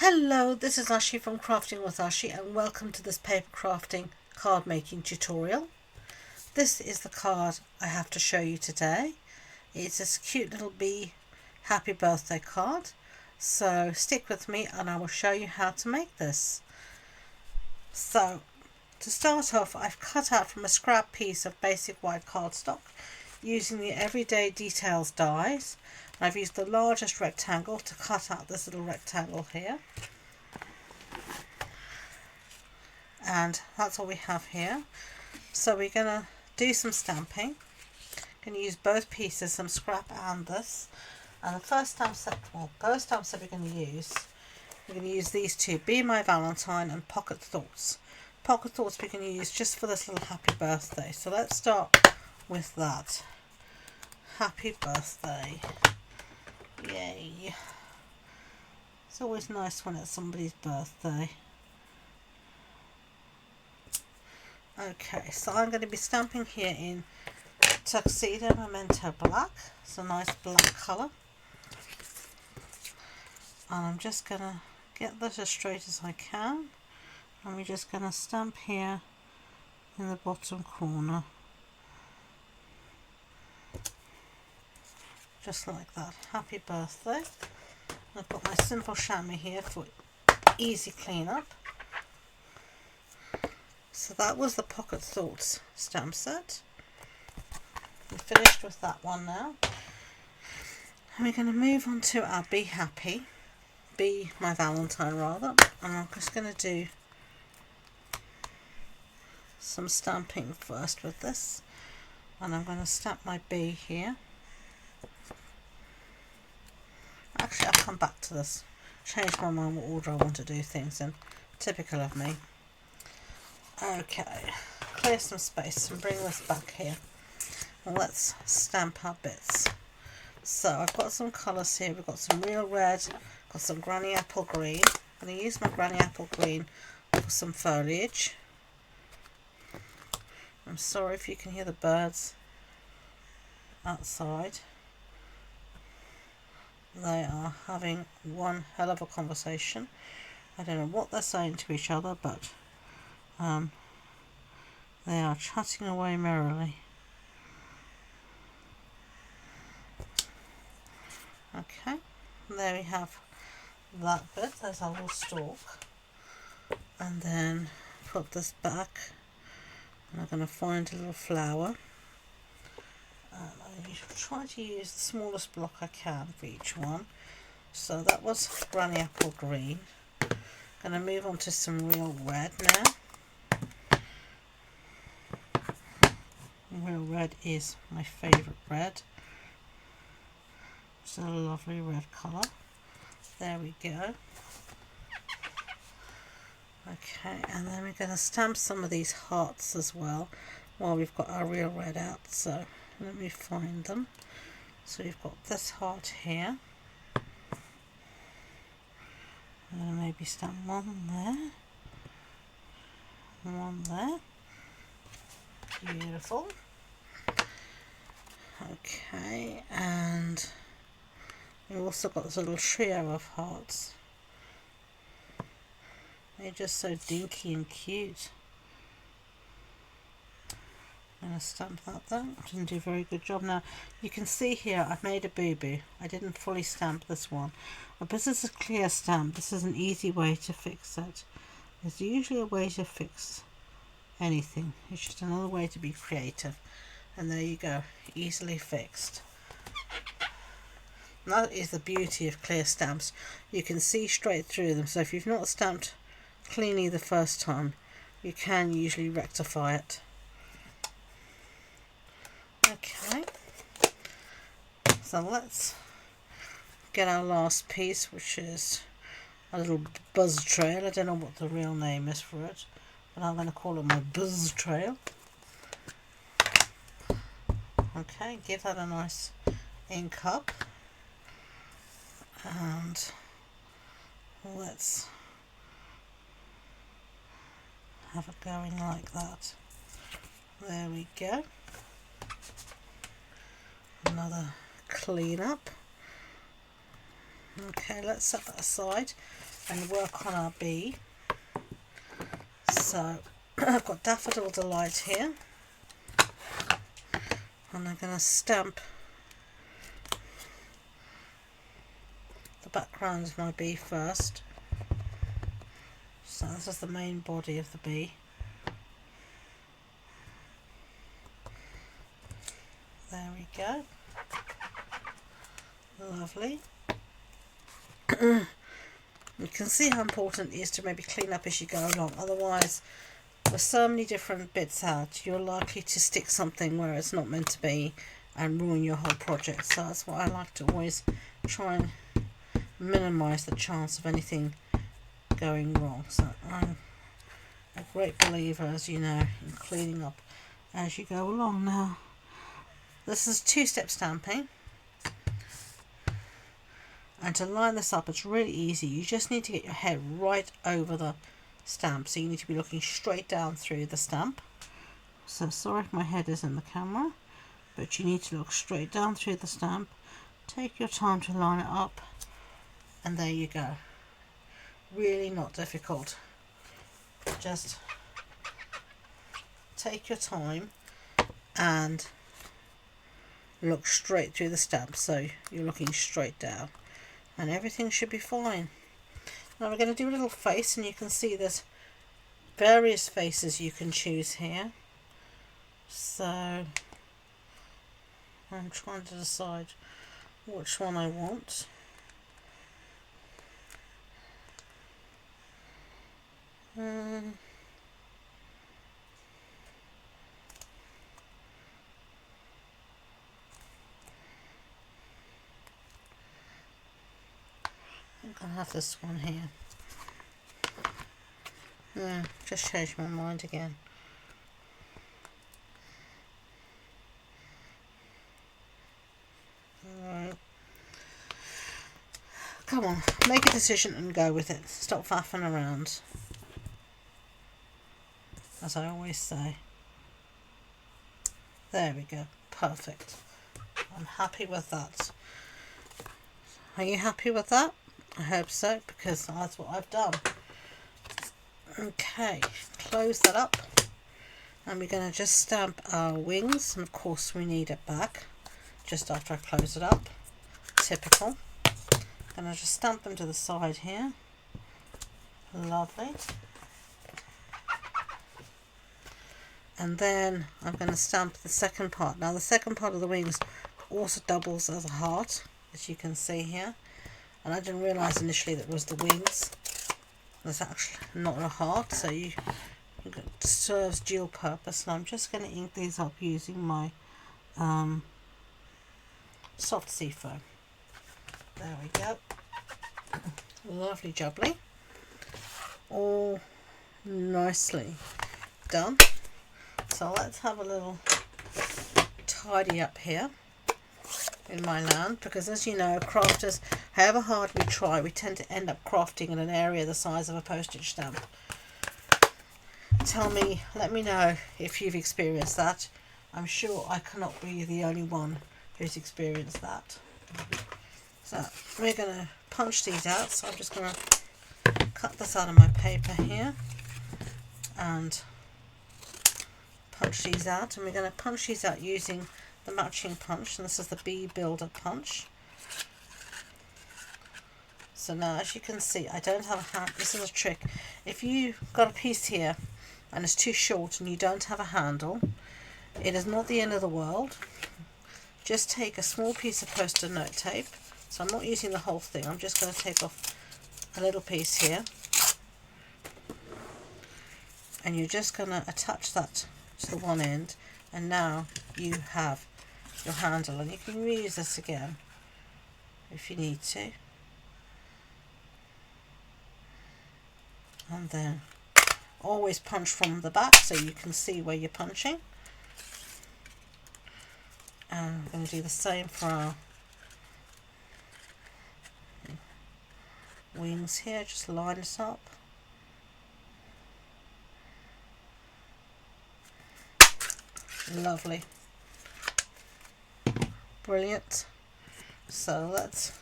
Hello, this is Ashee from Crafting with Ashee, and welcome to this paper crafting card making tutorial. This is the card I have to show you today. It's this cute little bee happy birthday card. So stick with me and I will show you how to make this. So to start off, I've cut out from a scrap piece of basic white cardstock using the Everyday Details dies. I've used the largest rectangle to cut out this little rectangle here. And that's all we have here. So we're going to do some stamping. Going to use both pieces, some scrap and this. And the first stamp set, both stamp set we're going to use these two, Be My Valentine and Pocket Thoughts. Pocket Thoughts we're going to use just for this little happy birthday. So let's start with that. Happy birthday. Yay. It's always nice when it's somebody's birthday. Okay, so I'm going to be stamping here in Tuxedo Memento Black. It's a nice black colour. And I'm just going to get this as straight as I can. And we're just going to stamp here in the bottom corner. Just like that. Happy birthday. I've got my simple chamois here for easy cleanup. So that was the Pocket Thoughts stamp set. We're finished with that one now. And we're going to move on to our Be My Valentine rather. And I'm just going to do some stamping first with this. And I'm going to stamp my bee here. Actually, I'll come back to this. Change my mind what order I want to do things in. Typical of me. Okay, clear some space and bring this back here. And let's stamp our bits. So I've got some colours here. We've got some real red, got some granny apple green. I'm going to use my granny apple green for some foliage. I'm sorry if you can hear the birds outside. They are having one hell of a conversation. I don't know what they're saying to each other, but they are chatting away merrily. Okay, there we have that bit. There's our little stalk. And then put this back. And I'm going to find a little flower. And I try to use the smallest block I can for each one. So that was granny apple green. Going to move on to some real red now. Real red is my favourite red. It's a lovely red colour. There we go. Okay, and then we're going to stamp some of these hearts as well while we've got our real red out. So let me find them. So we've got this heart here. And maybe stamp one there. One there. Beautiful. Okay, and we've also got this little trio of hearts. They're just so dinky and cute. I'm going to stamp that there. Didn't do a very good job. Now you can see here I've made a boo-boo. I didn't fully stamp this one. But this is a clear stamp. This is an easy way to fix it. There's usually a way to fix anything. It's just another way to be creative. And there you go. Easily fixed. And that is the beauty of clear stamps. You can see straight through them. So if you've not stamped cleanly the first time, you can usually rectify it. Okay, so let's get our last piece, which is a little buzz trail. I don't know what the real name is for it, but I'm going to call it my buzz trail. Okay, give that a nice ink up, and let's have it going like that. There we go. Another clean up. Okay, let's set that aside. and work on our bee. So I've got Daffodil Delight here, and I'm going to stamp the background of my bee first. So this is the main body of the bee. There we go. Lovely. You can see how important it is to maybe clean up as you go along, otherwise with so many different bits out you're likely to stick something where it's not meant to be and ruin your whole project. So that's why I like to always try and minimise the chance of anything going wrong. So I'm a great believer, as you know, in cleaning up as you go along. Now this is two-step stamping. And to line this up, it's really easy. You just need to get your head right over the stamp. So you need to be looking straight down through the stamp. So sorry if my head is in the camera, but you need to look straight down through the stamp. Take your time to line it up, and there you go. Really not difficult. Just take your time and look straight through the stamp. So you're looking straight down, and everything should be fine. Now we're going to do a little face, and you can see there's various faces you can choose here. So I'm trying to decide which one I want. I'm going to have this one here. Just changed my mind again. Alright. Come on, make a decision and go with it. Stop faffing around, as I always say. There we go. Perfect. I'm happy with that. Are you happy with that? I hope so, because that's what I've done. Okay, close that up, and we're going to just stamp our wings, and of course we need it back just after I close it up. Typical. And I just stamp them to the side here. Lovely. And then I'm going to stamp the second part. Now the second part of the wings also doubles as a heart, as you can see here. And I didn't realise initially that it was the wings. There's actually not a heart, so it serves dual purpose. And I'm just going to ink these up using my soft sea foam. There we go. Lovely jubbly. All nicely done. So let's have a little tidy up here in my land, because as you know, crafters, however hard we try, we tend to end up crafting in an area the size of a postage stamp. Let me know if you've experienced that. I'm sure I cannot be the only one who's experienced that. So we're going to punch these out. So I'm just going to cut this out of my paper here and punch these out. And we're going to punch these out using the matching punch, and this is the Bee Builder punch. So now, as you can see, I don't have a hand. This is a trick. If you've got a piece here and it's too short and you don't have a handle, it is not the end of the world. Just take a small piece of post-it note tape. So I'm not using the whole thing. I'm just going to take off a little piece here, and you're just going to attach that to the one end, and now you have your handle, and you can reuse this again if you need to. And then always punch from the back so you can see where you're punching. And I'm going to do the same for our wings here. Just line this up. Lovely. Brilliant. So let's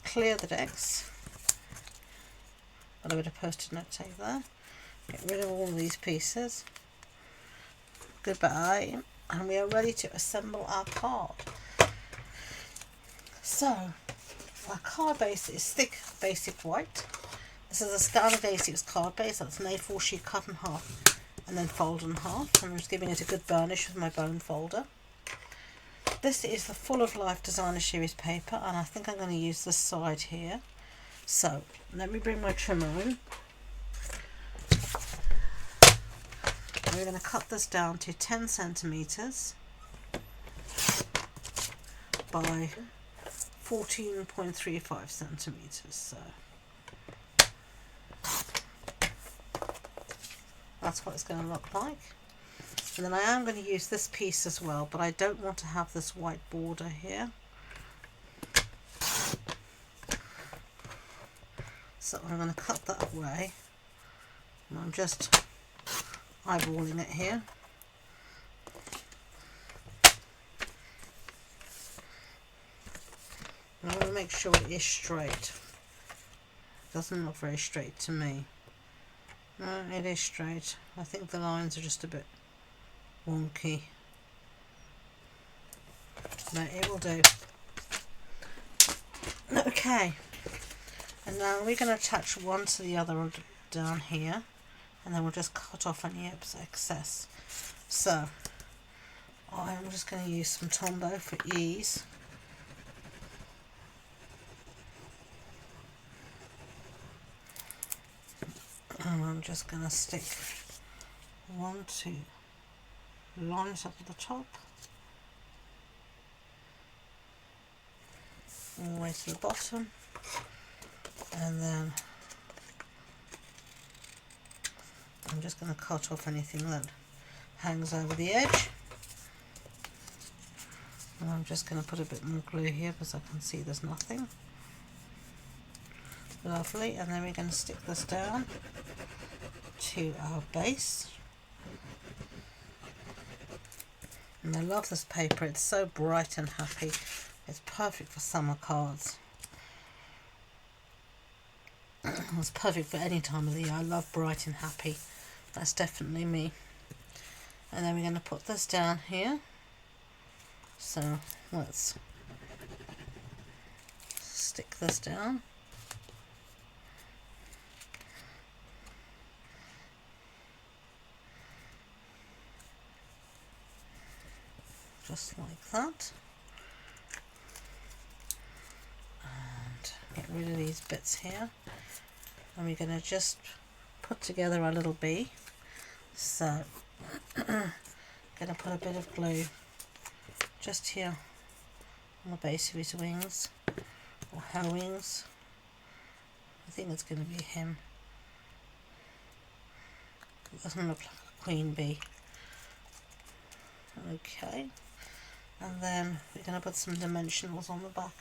clear the decks. Got a bit of post-it note tape there. Get rid of all these pieces. Goodbye. And we are ready to assemble our card. So, our card base is thick basic white. This is a standard A6 card base. That's an A4 sheet cut in half and then folded in half. I'm just giving it a good burnish with my bone folder. This is the Full of Life Designer Series paper, and I think I'm going to use this side here. So, let me bring my trimmer in. We're going to cut this down to 10 centimeters by 14.35 centimeters. So that's what it's going to look like. And then I am going to use this piece as well, but I don't want to have this white border here. So I'm going to cut that away. And I'm just eyeballing it here. And I want to make sure it is straight. It doesn't look very straight to me. No, it is straight. I think the lines are just a bit wonky. No, it will do. Okay. And now we're going to attach one to the other down here. And then we'll just cut off any excess. So, I'm just going to use some Tombow for ease. And I'm just going to stick 1, 2 lines up at the top, all the way to the bottom, and then I'm just going to cut off anything that hangs over the edge. And I'm just going to put a bit more glue here because I can see there's nothing. Lovely. And then we're going to stick this down to our base. And I love this paper. It's so bright and happy. It's perfect for summer cards. It's perfect for any time of the year. I love bright and happy. That's definitely me. And then we're going to put this down here. So let's stick this down. Just like that. And get rid of these bits here. And we're going to just put together our little bee. So, going to put a bit of glue just here on the base of his wings, or her wings. I think it's going to be him. It doesn't look like a queen bee. Okay, and then we're going to put some dimensionals on the back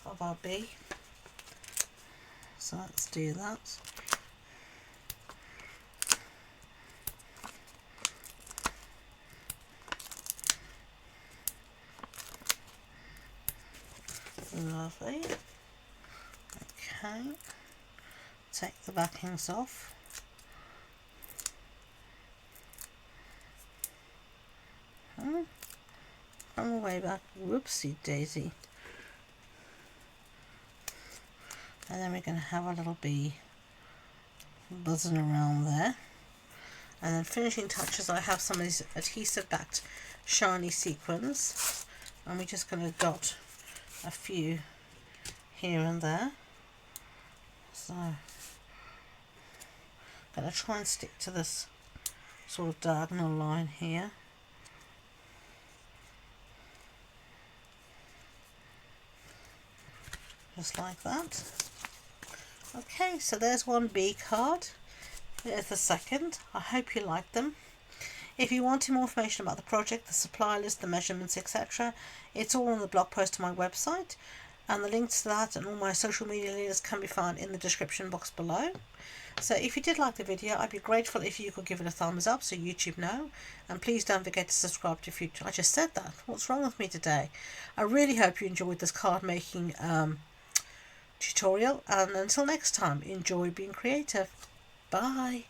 of our bee. So let's do that. Lovely. Okay, take the backings off. Come all the way back. Whoopsie daisy. And then we're going to have a little bee buzzing around there. And then finishing touches, I have some of these adhesive backed shiny sequins. And we're just going to dot a few here and there. So I'm going to try and stick to this sort of diagonal line here. Just like that. Okay, so there's one bee card. There's the second. I hope you like them. If you want more information about the project, the supply list, the measurements, etc., it's all on the blog post on my website, and the links to that and all my social media links can be found in the description box below. So if you did like the video, I'd be grateful if you could give it a thumbs up so YouTube know, and please don't forget to subscribe to future. I just said that. What's wrong with me today? I really hope you enjoyed this card making tutorial, and until next time, enjoy being creative. Bye.